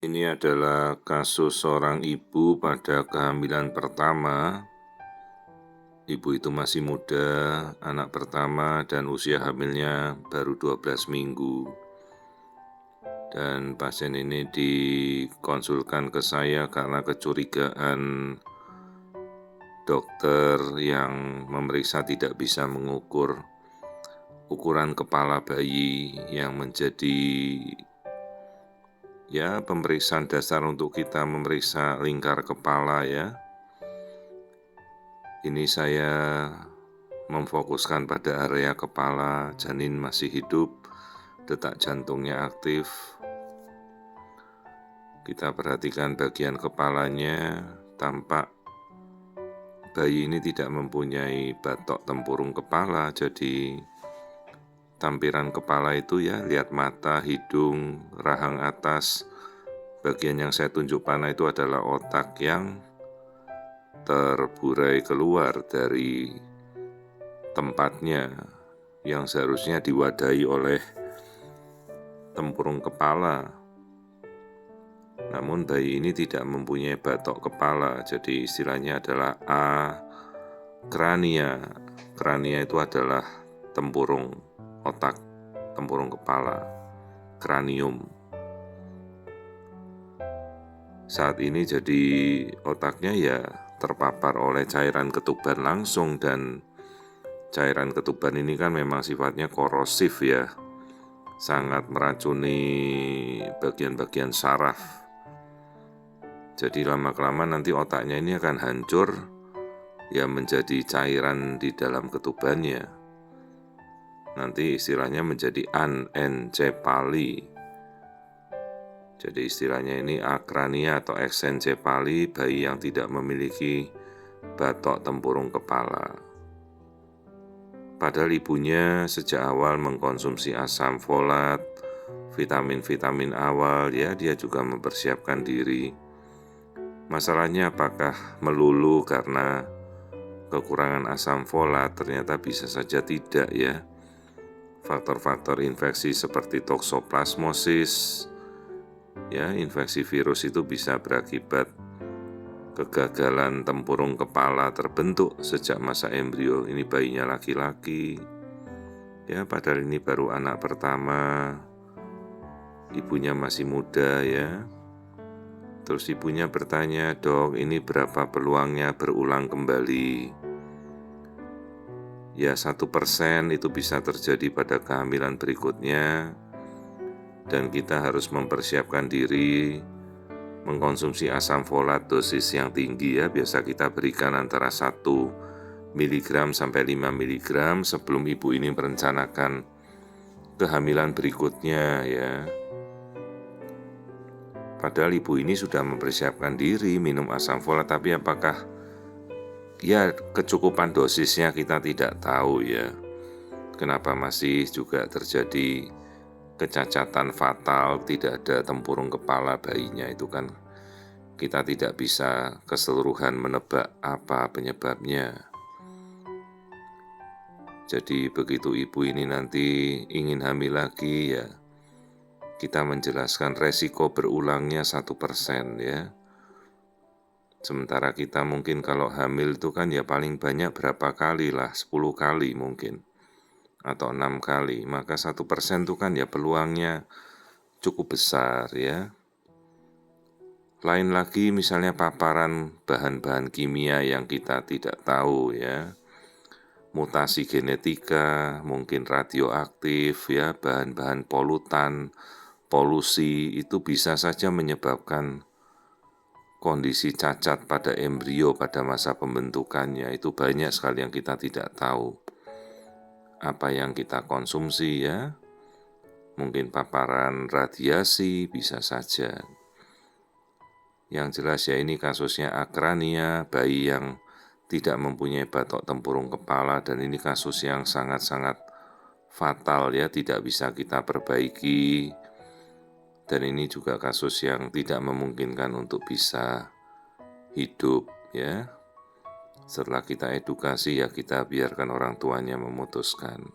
Ini adalah kasus seorang ibu pada kehamilan pertama. Ibu itu masih muda, anak pertama dan usia hamilnya baru 12 minggu. Dan pasien ini dikonsulkan ke saya karena kecurigaan dokter yang memeriksa tidak bisa mengukur ukuran kepala bayi yang menjadi pemeriksaan dasar untuk kita memeriksa lingkar kepala ya. Ini saya memfokuskan pada area kepala, janin masih hidup, detak jantungnya aktif. Kita perhatikan bagian kepalanya, tampak bayi ini tidak mempunyai batok tempurung kepala, jadi tampiran kepala itu lihat mata, hidung, rahang atas. Bagian yang saya tunjuk panah itu adalah otak yang terburai keluar dari tempatnya yang seharusnya diwadahi oleh tempurung kepala. Namun bayi ini tidak mempunyai batok kepala, jadi istilahnya adalah akrania. Krania itu adalah tempurung otak, tempurung kepala, kranium. Saat ini jadi otaknya terpapar oleh cairan ketuban langsung, dan cairan ketuban ini kan memang sifatnya korosif ya, sangat meracuni bagian-bagian saraf. Jadi lama-kelamaan nanti otaknya ini akan hancur menjadi cairan di dalam ketubannya. Nanti istilahnya menjadi anencefali. Jadi istilahnya ini akrania atau eksencefali, bayi yang tidak memiliki batok tempurung kepala. Padahal ibunya sejak awal mengkonsumsi asam folat, vitamin-vitamin awal dia juga mempersiapkan diri. Masalahnya apakah melulu karena kekurangan asam folat? Ternyata bisa saja tidak ya. Faktor-faktor infeksi seperti toksoplasmosis, infeksi virus itu bisa berakibat kegagalan tempurung kepala terbentuk sejak masa embrio. Ini bayinya laki-laki, padahal ini baru anak pertama, ibunya masih muda ya. Terus ibunya bertanya, "Dok, ini berapa peluangnya berulang kembali?" 1% itu bisa terjadi pada kehamilan berikutnya, dan kita harus mempersiapkan diri mengkonsumsi asam folat dosis yang tinggi ya. Biasa kita berikan antara 1 mg sampai 5 mg sebelum ibu ini merencanakan kehamilan berikutnya ya. Padahal ibu ini sudah mempersiapkan diri minum asam folat, tapi apakah kecukupan dosisnya kita tidak tahu ya. Kenapa masih juga terjadi kecacatan fatal, tidak ada tempurung kepala bayinya, itu kan kita tidak bisa keseluruhan menebak apa penyebabnya. Jadi begitu ibu ini nanti ingin hamil lagi kita menjelaskan resiko berulangnya 1% ya. Sementara kita mungkin kalau hamil itu kan paling banyak berapa kali lah, 10 kali mungkin, atau 6 kali, maka 1% itu kan peluangnya cukup besar ya. Lain lagi misalnya paparan bahan-bahan kimia yang kita tidak tahu ya, mutasi genetika, mungkin radioaktif ya, bahan-bahan polutan, polusi itu bisa saja menyebabkan kondisi cacat pada embrio pada masa pembentukannya. Itu banyak sekali yang kita tidak tahu. Apa yang kita konsumsi ya, mungkin paparan radiasi bisa saja. Yang jelas ini kasusnya akrania, bayi yang tidak mempunyai batok tempurung kepala, dan ini kasus yang sangat-sangat fatal ya, tidak bisa kita perbaiki. Dan ini juga kasus yang tidak memungkinkan untuk bisa hidup ya. Setelah kita edukasi kita biarkan orang tuanya memutuskan.